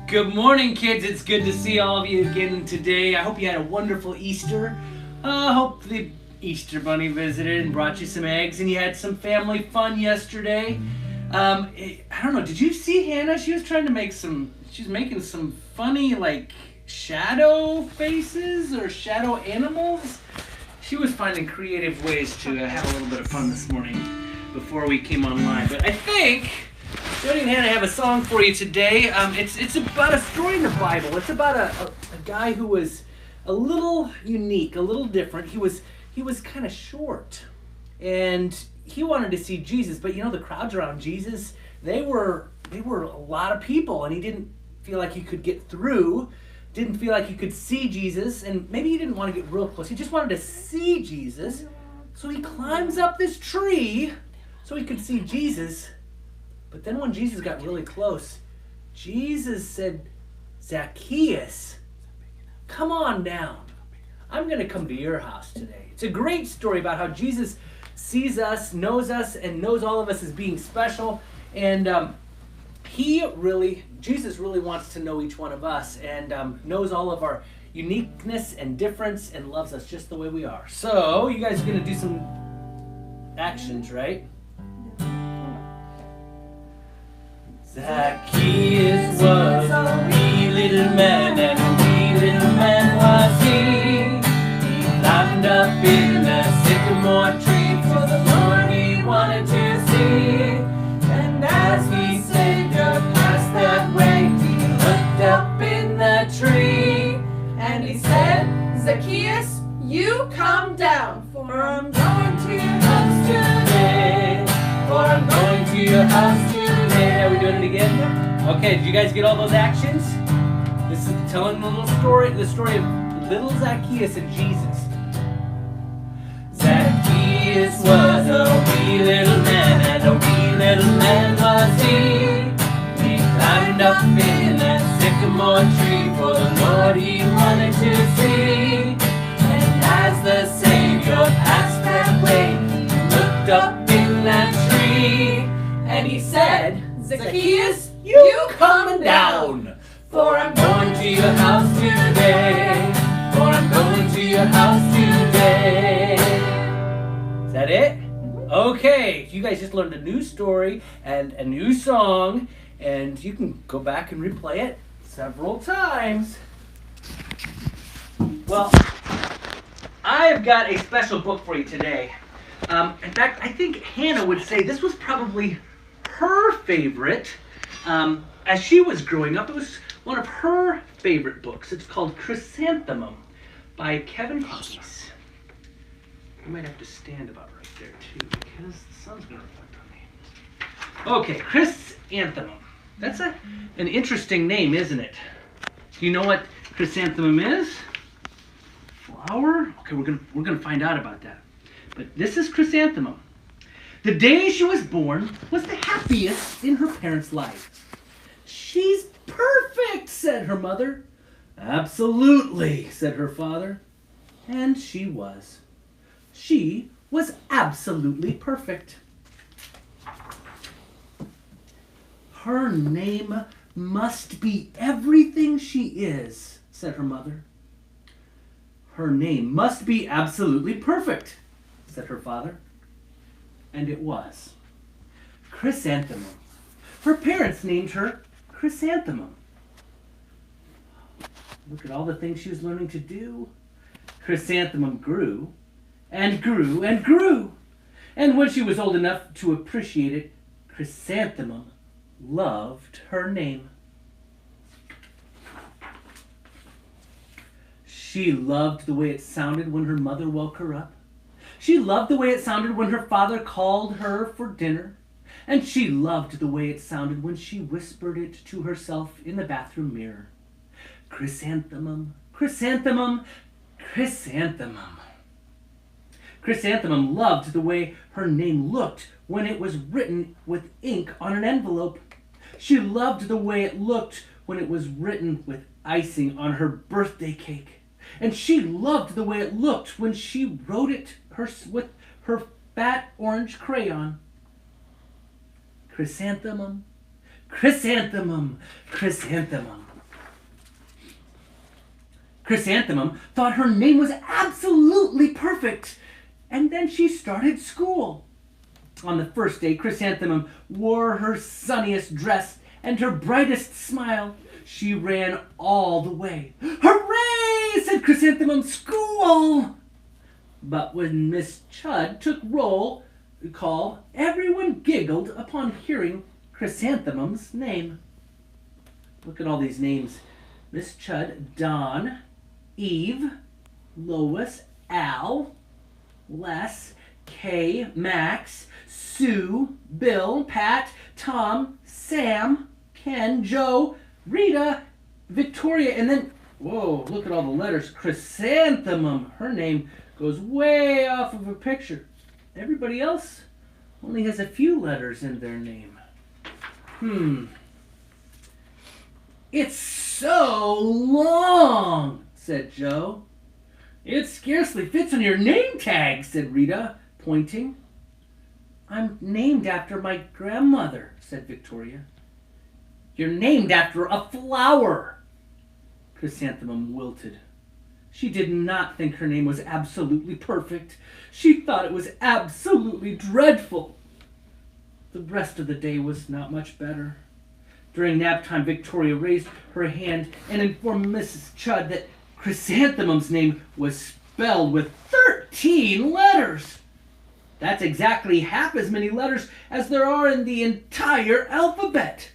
Good morning, kids. It's good to see all of you again today. I hope you had a wonderful Easter. I hope the Easter Bunny visited and brought you some eggs and you had some family fun yesterday. I don't know, did you see Hannah? She was making some funny, shadow faces or shadow animals. She was finding creative ways to have a little bit of fun this morning before we came online. But I think Jody and Hannah have a song for you today. It's about a story in the Bible. It's about a guy who was a little unique, a little different. He was kind of short, and he wanted to see Jesus. But the crowds around Jesus, they were a lot of people, and he didn't feel like he could get through. Didn't feel like he could see Jesus, and maybe he didn't want to get real close. He just wanted to see Jesus, so he climbs up this tree so he could see Jesus. But then when Jesus got really close, Jesus said, "Zacchaeus, come on down. I'm going to come to your house today." It's a great story about how Jesus sees us, and knows all of us as being special. And Jesus really wants to know each one of us, and knows all of our uniqueness and difference and loves us just the way we are. So, you guys are going to do some actions, right? Zacchaeus was a wee little man, and a wee little man was he. He climbed up in the sycamore tree, for the Lord he wanted to see. And as the Savior passed that way, he looked up in the tree, and he said, "Zacchaeus, you come down, for I'm going to your house today. For I'm going to your house today." Are we doing it again? Okay, did you guys get all those actions? This is telling the story of little Zacchaeus and Jesus. Zacchaeus was a wee little man, and a wee little man was he. He climbed up in that sycamore tree, for the Lord he wanted to see. And as the Savior passed that way, he looked up in that tree, and he said, "Zacchaeus, you come down, for I'm going to your house today. For I'm going to your house today." Is that it? Okay, you guys just learned a new story and a new song, and you can go back and replay it several times. Well, I've got a special book for you today. In fact, I think Hannah would say this was probably her favorite. As she was growing up, it was one of her favorite books. It's called Chrysanthemum by Kevin Hayes. I might have to stand about right there too, because the sun's going to reflect on me. Okay, Chrysanthemum. That's an interesting name, isn't it? Do you know what chrysanthemum is? Flower? Okay, we're gonna find out about that. But this is Chrysanthemum. The day she was born was the happiest in her parents' life. "She's perfect," said her mother. "Absolutely," said her father. And she was. She was absolutely perfect. "Her name must be everything she is," said her mother. "Her name must be absolutely perfect," said her father. And it was. Chrysanthemum. Her parents named her Chrysanthemum. Look at all the things she was learning to do. Chrysanthemum grew and grew and grew. And when she was old enough to appreciate it, Chrysanthemum loved her name. She loved the way it sounded when her mother woke her up. She loved the way it sounded when her father called her for dinner. And she loved the way it sounded when she whispered it to herself in the bathroom mirror. Chrysanthemum, chrysanthemum, chrysanthemum. Chrysanthemum loved the way her name looked when it was written with ink on an envelope. She loved the way it looked when it was written with icing on her birthday cake. And she loved the way it looked when she wrote it with her fat orange crayon. Chrysanthemum, chrysanthemum, chrysanthemum. Chrysanthemum thought her name was absolutely perfect, and then she started school. On the first day, Chrysanthemum wore her sunniest dress and her brightest smile. She ran all the way. "Hooray!" said Chrysanthemum. "School!" But when Miss Chudd took roll call, everyone giggled upon hearing Chrysanthemum's name. Look at all these names. Miss Chudd, Don, Eve, Lois, Al, Les, Kay, Max, Sue, Bill, Pat, Tom, Sam, Ken, Joe, Rita, Victoria, and then, whoa, look at all the letters. Chrysanthemum. Her name goes way off of her picture. Everybody else only has a few letters in their name. "It's so long," said Joe. "It scarcely fits on your name tag," said Rita, pointing. "I'm named after my grandmother," said Victoria. "You're named after a flower." Chrysanthemum wilted. She did not think her name was absolutely perfect. She thought it was absolutely dreadful. The rest of the day was not much better. During nap time, Victoria raised her hand and informed Mrs. Chudd that Chrysanthemum's name was spelled with 13 letters. That's exactly half as many letters as there are in the entire alphabet,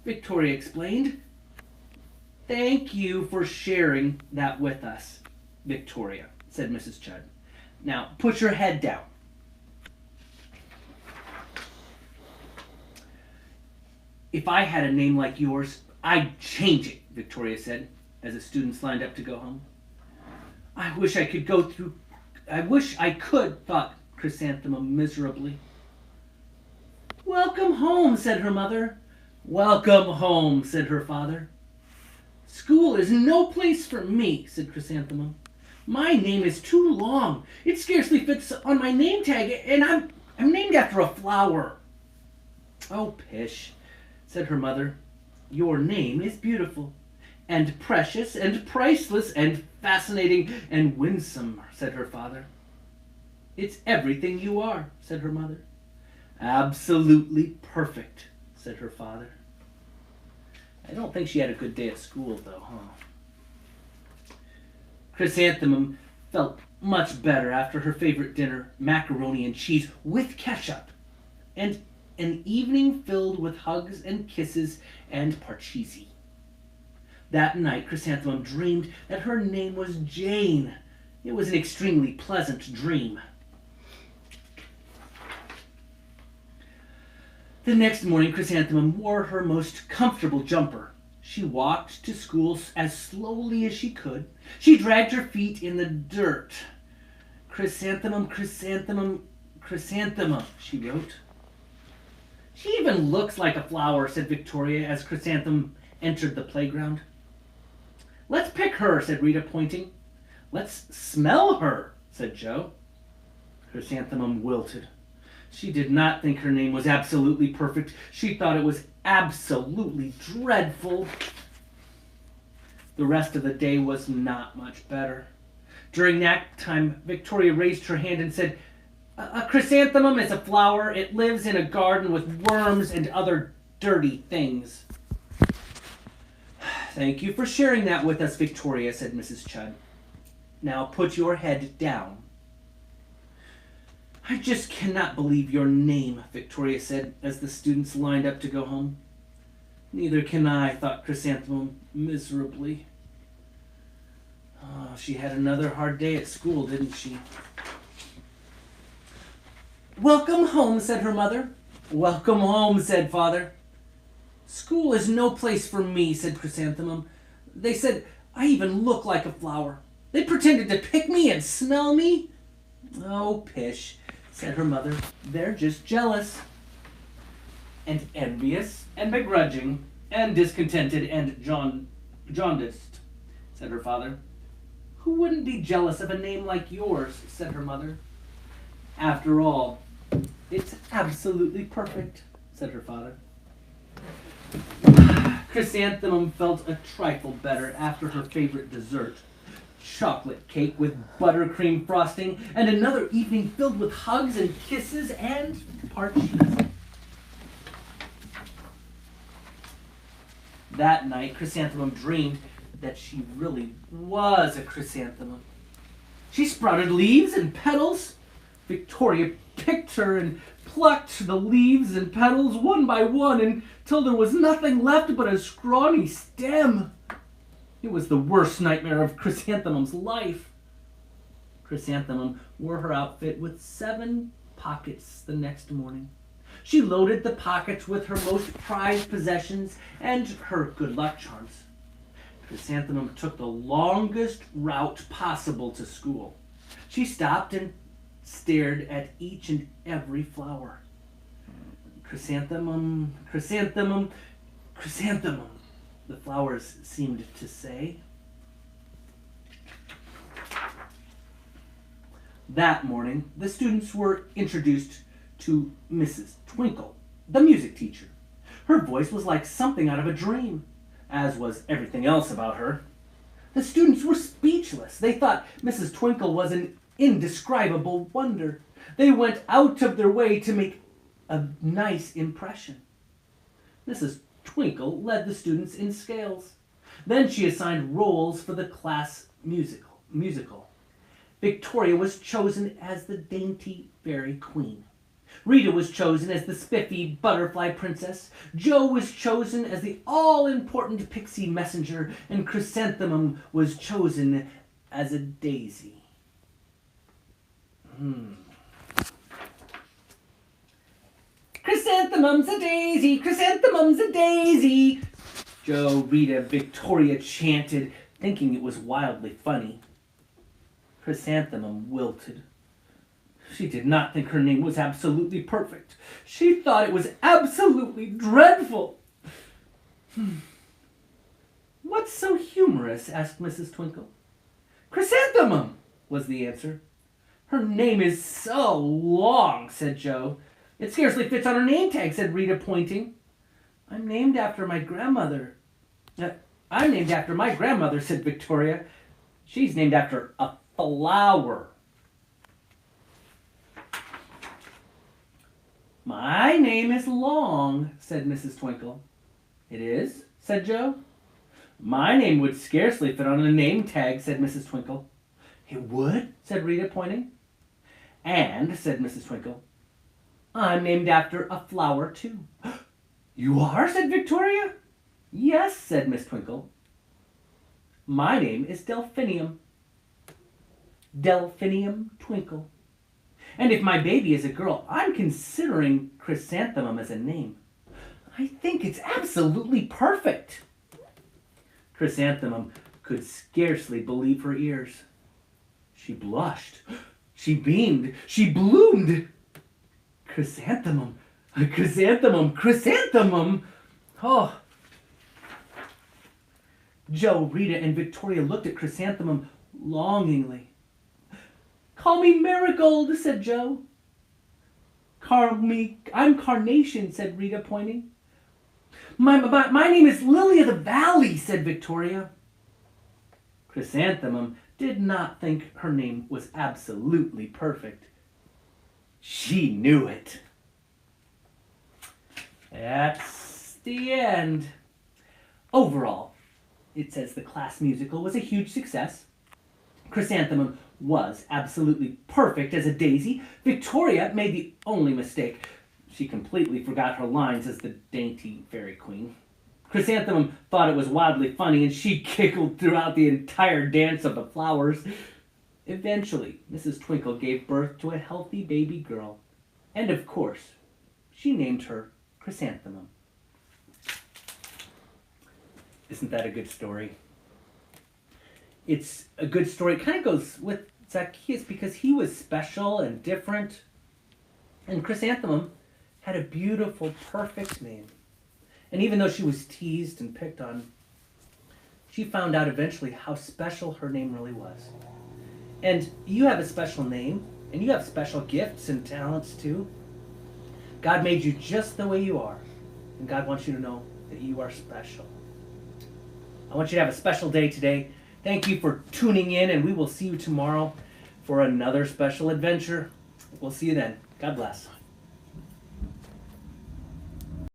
Victoria explained. "Thank you for sharing that with us, Victoria," said Mrs. Chudd. "Now put your head down." "If I had a name like yours, I'd change it," Victoria said, as the students lined up to go home. I wish I could, thought Chrysanthemum miserably. "Welcome home," said her mother. "Welcome home," said her father. "School is no place for me," said Chrysanthemum. "My name is too long. It scarcely fits on my name tag, and I'm named after a flower." "Oh, pish," said her mother. "Your name is beautiful, and precious, and priceless, and fascinating, and winsome," said her father. "It's everything you are," said her mother. "Absolutely perfect," said her father. I don't think she had a good day at school, though, huh? Chrysanthemum felt much better after her favorite dinner, macaroni and cheese with ketchup, and an evening filled with hugs and kisses and parcheesi. That night, Chrysanthemum dreamed that her name was Jane. It was an extremely pleasant dream. The next morning, Chrysanthemum wore her most comfortable jumper. She walked to school as slowly as she could. She dragged her feet in the dirt. "Chrysanthemum, Chrysanthemum, Chrysanthemum," she wrote. "She even looks like a flower," said Victoria as Chrysanthemum entered the playground. "Let's pick her," said Rita, pointing. "Let's smell her," said Joe. Chrysanthemum wilted. She did not think her name was absolutely perfect. She thought it was absolutely dreadful. The rest of the day was not much better. During nap time, Victoria raised her hand and said, "A chrysanthemum is a flower. It lives in a garden with worms and other dirty things." "Thank you for sharing that with us, Victoria," said Mrs. Chudd. "Now put your head down." "I just cannot believe your name," Victoria said as the students lined up to go home. "Neither can I," thought Chrysanthemum miserably. Oh, she had another hard day at school, didn't she? "Welcome home," said her mother. "Welcome home," said father. "School is no place for me," said Chrysanthemum. "They said I even look like a flower. They pretended to pick me and smell me." "Oh, pish," said her mother. "They're just jealous." "And envious, and begrudging, and discontented, and jaundiced," said her father. "Who wouldn't be jealous of a name like yours?" said her mother. "After all, it's absolutely perfect," said her father. Chrysanthemum felt a trifle better after her favorite dessert. chocolate cake with buttercream frosting, and another evening filled with hugs and kisses and parties. That night, Chrysanthemum dreamed that she really was a chrysanthemum. She sprouted leaves and petals. Victoria picked her and plucked the leaves and petals one by one until there was nothing left but a scrawny stem. It was the worst nightmare of Chrysanthemum's life. Chrysanthemum wore her outfit with 7 pockets the next morning. She loaded the pockets with her most prized possessions and her good luck charms. Chrysanthemum took the longest route possible to school. She stopped and stared at each and every flower. Chrysanthemum, chrysanthemum, chrysanthemum, the flowers seemed to say. That morning, the students were introduced to Mrs. Twinkle, the music teacher. Her voice was like something out of a dream, as was everything else about her. The students were speechless. They thought Mrs. Twinkle was an indescribable wonder. They went out of their way to make a nice impression. Mrs. Twinkle led the students in scales. Then she assigned roles for the class musical. Victoria was chosen as the dainty fairy queen. Rita was chosen as the spiffy butterfly princess. Jo was chosen as the all-important pixie messenger, and Chrysanthemum was chosen as a daisy. Chrysanthemum's a daisy, chrysanthemum's a daisy, Jo, Rita, Victoria chanted, thinking it was wildly funny. Chrysanthemum wilted. She did not think her name was absolutely perfect. She thought it was absolutely dreadful. What's so humorous? Asked Mrs. Twinkle. Chrysanthemum, was the answer. Her name is so long, said Jo. It scarcely fits on her name tag, said Rita, pointing. I'm named after my grandmother, said Victoria. She's named after a flower. My name is Long, said Mrs. Twinkle. It is, said Jo. My name would scarcely fit on a name tag, said Mrs. Twinkle. It would, said Rita, pointing. And, said Mrs. Twinkle, I'm named after a flower, too. You are, said Victoria. Yes, said Miss Twinkle. My name is Delphinium. Delphinium Twinkle. And if my baby is a girl, I'm considering Chrysanthemum as a name. I think it's absolutely perfect. Chrysanthemum could scarcely believe her ears. She blushed. She beamed. She bloomed. Chrysanthemum, chrysanthemum, chrysanthemum. Oh. Jo, Rita, and Victoria looked at Chrysanthemum longingly. Call me Marigold, said Jo. I'm Carnation, said Rita, pointing. My name is Lily of the Valley, said Victoria. Chrysanthemum did not think her name was absolutely perfect. She knew it. That's the end. Overall, it says the class musical was a huge success. Chrysanthemum was absolutely perfect as a daisy. Victoria made the only mistake. She completely forgot her lines as the dainty fairy queen. Chrysanthemum thought it was wildly funny, and she giggled throughout the entire dance of the flowers. Eventually, Mrs. Twinkle gave birth to a healthy baby girl. And of course, she named her Chrysanthemum. Isn't that a good story? It's a good story. It kind of goes with Zacchaeus because he was special and different. And Chrysanthemum had a beautiful, perfect name. And even though she was teased and picked on, she found out eventually how special her name really was. And you have a special name, and you have special gifts and talents too. God made you just the way you are. And God wants you to know that you are special. I want you to have a special day today. Thank you for tuning in, and we will see you tomorrow for another special adventure. We'll see you then. God bless.